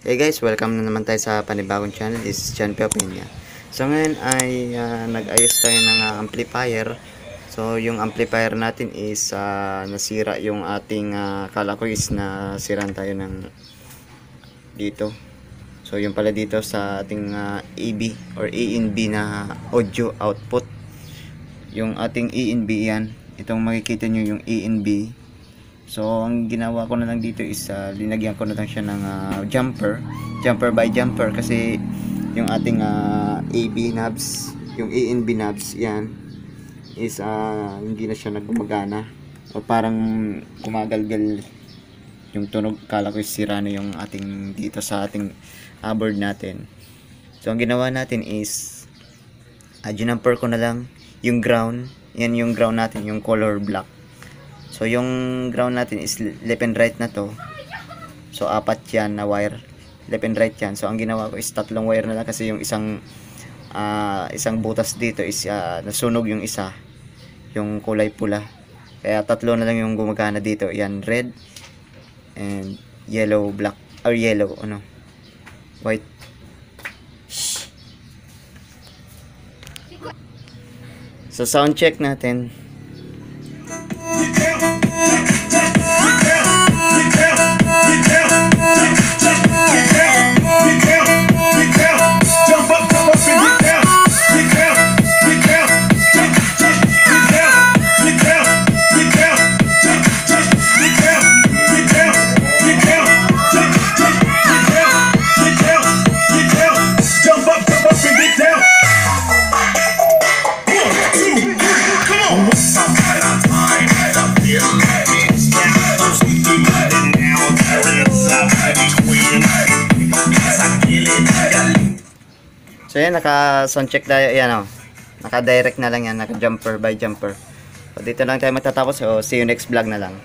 Hey guys, welcome na naman tayo sa panibagong channel. This is John Peña. So ngayon ay nag-ayos tayo ng amplifier. So yung amplifier natin is nasira yung ating kala ko is nasiran tayo ng dito. So yung pala dito sa ating EB or ENB na audio output. Yung ating ENB yan. Itong makikita nyo yung ENB. So ang ginawa ko na lang dito is linagyan ko na lang siya ng jumper by jumper, kasi yung ating AB knobs, yung ENB knobs yan is hindi na siya nagumagana o parang kumagalgal yung tunog. Kala ko sira na yung ating dito sa ating board natin. So ang ginawa natin is jumper ko na lang yung ground. Yan yung ground natin, yung color black. So yung ground natin is left and right na to. So apat yan na wire, left and right yan. So ang ginawa ko is tatlong wire na lang, kasi yung isang butas dito is nasunog yung isa, yung kulay pula. Kaya tatlo na lang yung gumagana dito. Yan, red and yellow, black, or yellow, white. So sound check natin. So yan, naka sound check tayo, yan naka direct na lang yan, naka jumper by jumper. So dito lang tayo magtatapos. So see you next vlog na lang.